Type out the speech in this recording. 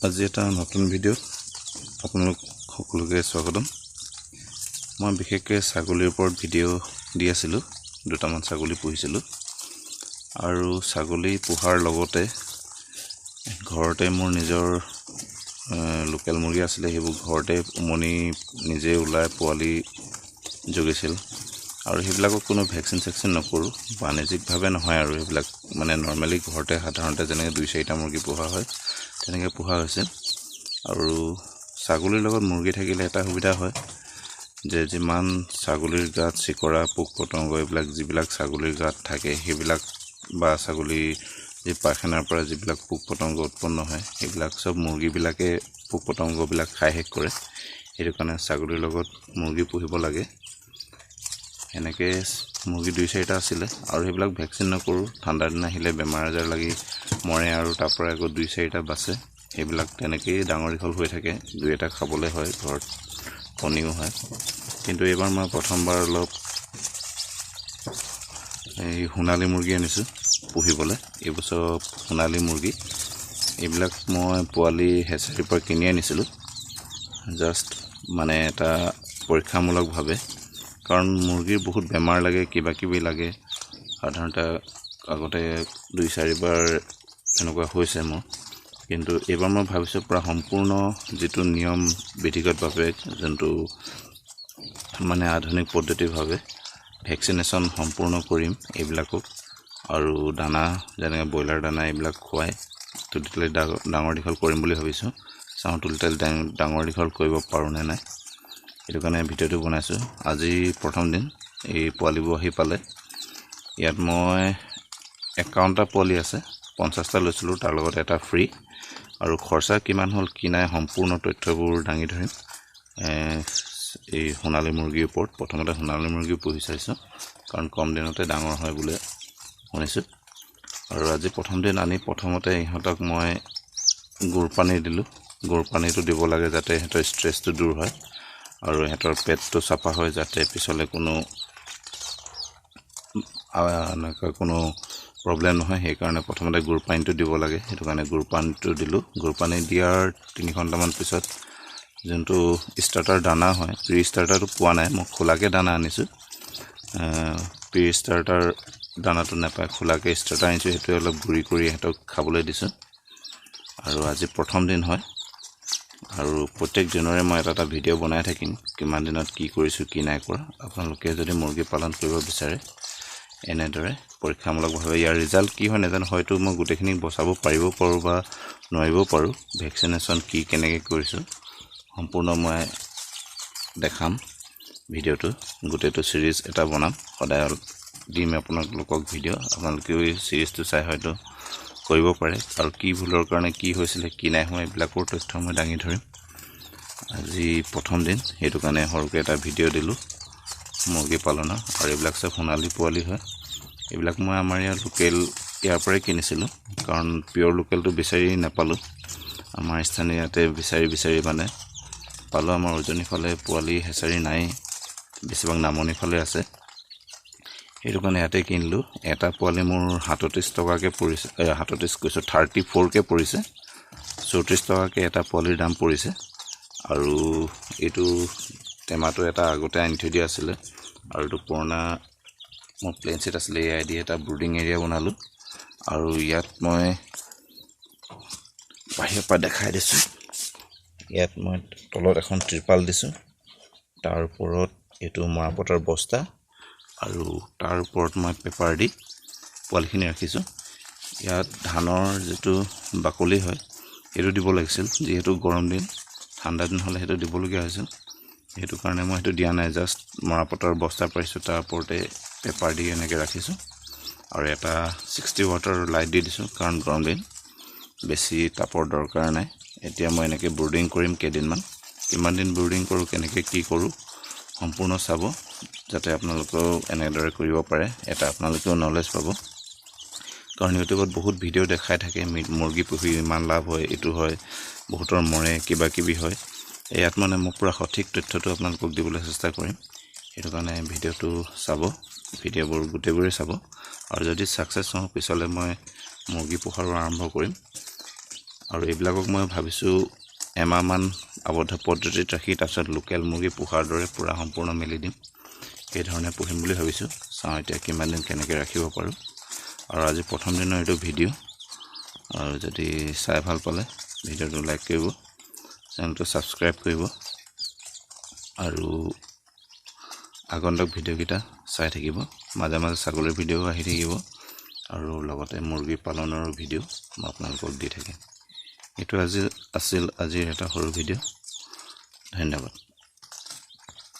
আজি এটা নতুন ভিডিঅ' আপোনালোক সকলোকে স্বাগতম। মই বিশেষকৈ ছাগলীৰ ওপৰত ভিডিঅ' দি আছিলোঁ। দুটামান ছাগলী পুহিছিলোঁ আৰু ছাগলী পোহাৰ লগতে ঘৰতে মোৰ নিজৰ লোকেল মুৰ্গী আছিলে। সেইবোৰ ঘৰতে উমনি নিজে ওলাই পোৱালি জগিছিল আৰু সেইবিলাকক কোনো ভেকচিন নকৰোঁ। বাণিজ্যিকভাৱে নহয় আৰু সেইবিলাক মানে নৰ্মেলি ঘৰতে সাধাৰণতে যেনেকৈ 2-4টা মুৰ্গী পোহা হয় তেনেকৈ পোহা হৈছিল। আৰু ছাগলীৰ লগত মুৰ্গী থাকিলে এটা সুবিধা হয় যে যিমান ছাগলীৰ গাত চিকৰা পোক পতংগ এইবিলাক যিবিলাক ছাগলীৰ গাত থাকে সেইবিলাক বা ছাগলীৰ যি পায়খানাৰ পৰা যিবিলাক পোক পতংগ উৎপন্ন হয় সেইবিলাক চব মুৰ্গীবিলাকে পোক পতংগবিলাক খাই শেষ কৰে। সেইটো কাৰণে ছাগলীৰ লগত মুৰ্গী পুহিব লাগে। এনেকৈ মুৰ্গী 2-4টা আছিলে আৰু সেইবিলাক ভেকচিন নকৰোঁ। ঠাণ্ডা দিন আহিলে বেমাৰ আজাৰ লাগি মৰে আৰু তাৰ পৰা আকৌ 2-4টা বাচে। সেইবিলাক তেনেকেই ডাঙৰ দীঘল হৈ থাকে। 2-এটা খাবলৈ হয়, ঘৰত কণীও হয়। কিন্তু এইবাৰ মই প্ৰথমবাৰ অলপ এই সোণালী মুৰ্গী আনিছোঁ পুহিবলৈ। এইবছৰ সোণালী মুৰ্গী এইবিলাক মই পোৱালি হেচাৰীৰ পৰা কিনি আনিছিলোঁ জাষ্ট মানে এটা পৰীক্ষামূলকভাৱে। কাৰণ মুৰ্গীৰ বহুত বেমাৰ লাগে, কিবা কিবি লাগে। সাধাৰণতে আগতে 2-4 বাৰ এনেকুৱা হৈছে মোৰ। কিন্তু এইবাৰ মই ভাবিছোঁ প্ৰায় সম্পূৰ্ণ যিটো নিয়ম বিধিগতভাৱে যোনটো মানে আধুনিক পদ্ধতিভাৱে ভেকচিনেশ্যন সম্পূৰ্ণ কৰিম এইবিলাকক। আৰু দানা যেনেকৈ ব্ৰইলাৰ দানা এইবিলাক খুৱাই তুলি ডাঙৰ দীঘল কৰিম বুলি ভাবিছোঁ। চাওঁ তুলি ডাঙৰ দীঘল কৰিব পাৰোঁ নে নাই। সেইটো কাৰণে ভিডিঅ'টো বনাইছোঁ। আজি প্ৰথম দিন এই পোৱালিবোৰ আহি পালে। ইয়াত মই 51টা পোৱালি আছে, 50টা লৈছিলোঁ, তাৰ লগত এটা ফ্ৰী। আৰু খৰচা কিমান হ'ল কি নাই সম্পূৰ্ণ তথ্যবোৰ দাঙি ধৰিম এই সোণালী মুৰ্গীৰ ওপৰত। প্ৰথমতে সোণালী মুৰ্গী পুহি চাইছোঁ কাৰণ কম দিনতে ডাঙৰ হয় বুলি শুনিছোঁ। আৰু আজি প্ৰথম দিন আনি প্ৰথমতে ইহঁতক মই গুড় পানী দিলোঁ। গুড় পানীটো দিব লাগে যাতে সিহঁতৰ ষ্ট্ৰেছটো দূৰ হয় আৰু সিহঁতৰ পেটটো চাফা হয়, যাতে পিছলৈ কোনো প্ৰব্লেম নহয়। সেইকাৰণে প্ৰথমতে গুড় পানীটো দিব লাগে। সেইটো কাৰণে গুড় পানীটো দিলোঁ। গুড় পানী দিয়াৰ 3 ঘণ্টামান পিছত যোনটো ষ্টাৰ্টাৰ দানা হয়, প্ৰি ষ্টাৰ্টাৰটো পোৱা নাই, মই খোলাকৈ দানা আনিছোঁ। প্ৰি ষ্টাৰ্টাৰ দানাটো নাপায়, খোলাকৈ ষ্টাৰ্টাৰ আনিছোঁ। সেইটোৱে অলপ গুড়ি কৰি সিহঁতক খাবলৈ দিছোঁ। আৰু আজি প্ৰথম দিন হয় আৰু প্ৰত্যেক দিনৰে মই এটা ভিডিঅ' বনাই থাকিম কিমান দিনত কি কৰিছোঁ কি নাই কৰা। আপোনালোকে যদি মুৰ্গী পালন কৰিব বিচাৰে এনেদৰে পৰীক্ষামূলকভাৱে ইয়াৰ ৰিজাল্ট কি হয় নাজানো, হয়তো মই গোটেইখিনি বচাব পাৰিব পাৰোঁ বা নোৱাৰিবও পাৰোঁ। ভেকচিনেশ্যন কি কেনেকৈ কৰিছোঁ সম্পূৰ্ণ মই দেখাম। ভিডিঅ'টো গোটেইটো ছিৰিজ এটা বনাম, সদায় দিম আপোনালোকক ভিডিঅ'। আপোনালোকেও এই ছিৰিজটো চাই হয়তো কৰিব পাৰে আৰু কি ভুলৰ কাৰণে কি হৈছিলে কি নাই হোৱা এইবিলাকৰ তথ্য মই দাঙি ধৰিম। আজি প্ৰথম দিন, সেইটো কাৰণে সৰুকৈ এটা ভিডিঅ' দিলোঁ মুৰ্গী পালনৰ। আৰু এইবিলাক চব সোণালী পোৱালি হয়। এইবিলাক মই আমাৰ ইয়াৰ পৰাই কিনিছিলোঁ কাৰণ পিয়'ৰ লোকেলটো বিচাৰি নাপালোঁ। আমাৰ স্থানীয় ইয়াতে বিচাৰি মানে পালোঁ। আমাৰ উজনিৰ ফালে পোৱালি হেচাৰী নাই, বেছিভাগ নামনিৰ ফালে আছে। সেইটো কাৰণে ইয়াতে কিনিলোঁ। এটা পোৱালি মোৰ 37 টকাকৈ পৰিছে, 34কৈ পৰিছে। 34 টকাকৈ এটা পোৱালিৰ দাম পৰিছে। আৰু এইটো টেমাটো এটা আগতে আনি থৈ দিয়া আছিলে আৰু এইটো পুৰণা মোৰ প্লেন ছেট আছিলে। এয়াই দি এটা ব্ৰুডিং এৰিয়া বনালোঁ আৰু ইয়াত মই বাহিৰৰ পৰা দেখাই দিছোঁ। ইয়াত মই তলত এখন ত্ৰিপাল দিছোঁ, তাৰ ওপৰত এইটো মৰাপটৰ বস্তা আৰু তাৰ ওপৰত মই পেপাৰ দি পোৱালিখিনি ৰাখিছোঁ। ইয়াত ধানৰ যিটো বাকলি হয় সেইটো দিব লাগিছিল, যিহেতু গৰম দিন, ঠাণ্ডা দিন হ'লে সেইটো দিবলগীয়া হৈছিল। সেইটো কাৰণে মই সেইটো দিয়া নাই, জাষ্ট মৰাপটৰ বস্তা পাৰিছোঁ, তাৰ ওপৰতে পেপাৰ দি এনেকৈ ৰাখিছোঁ। আৰু এটা 60 ৱাটৰ লাইট দি দিছোঁ কাৰণ গৰম দিন, বেছি তাপৰ দৰকাৰ নাই। এতিয়া মই এনেকৈ ব্ৰুডিং কৰিম কেইদিনমান। কিমান দিন ব্ৰুডিং কৰোঁ, কেনেকৈ কি কৰোঁ সম্পূৰ্ণ চাব, যাতে আপোনালোকেও এনেদৰে কৰিব পাৰে। এটা আপোনালোকেও নলেজ পাব। কাৰণ ইউটিউবত বহুত ভিডিঅ' দেখাই থাকে মুৰ্গী পুহি ইমান লাভ হয়, এইটো হয়, বহুতৰ মৰে, কিবা কিবি হয়। ইয়াত মানে মই পূৰা সঠিক তথ্যটো আপোনালোকক দিবলৈ চেষ্টা কৰিম। সেইটো কাৰণে ভিডিঅ'টো চাব, ভিডিঅ'বোৰ গোটেইবোৰেই চাব। আৰু যদি ছাকচেছ হওঁ পিছলৈ মই মুৰ্গী পোহাৰো আৰম্ভ কৰিম। আৰু এইবিলাকক মই ভাবিছোঁ এমাহমান আবদ্ধ পদ্ধতিত ৰাখি তাৰপিছত লোকেল মুৰ্গী পোহাৰ দৰে পূৰা সম্পূৰ্ণ মেলি দিম। এই ধৰণে পুহিম বুলি ভাবিছোঁ। চাওঁ এতিয়া কিমান দিন কেনেকৈ ৰাখিব পাৰোঁ। আৰু আজি প্ৰথম দিনৰ এইটো ভিডিঅ'। আৰু যদি চাই ভাল পালে ভিডিঅ'টো লাইক কৰিব, চেনেলটো ছাবস্ক্ৰাইব কৰিব আৰু আগন্তুক ভিডিঅ'কেইটা চাই থাকিব। মাজে মাজে ছাগলীৰ ভিডিঅ' আহি থাকিব আৰু লগতে মুৰ্গী পালনৰ ভিডিঅ' মই আপোনালোকক দি থাকিম। এইটো আছিল আজিৰ এটা সৰু ভিডিঅ'। ধন্যবাদ।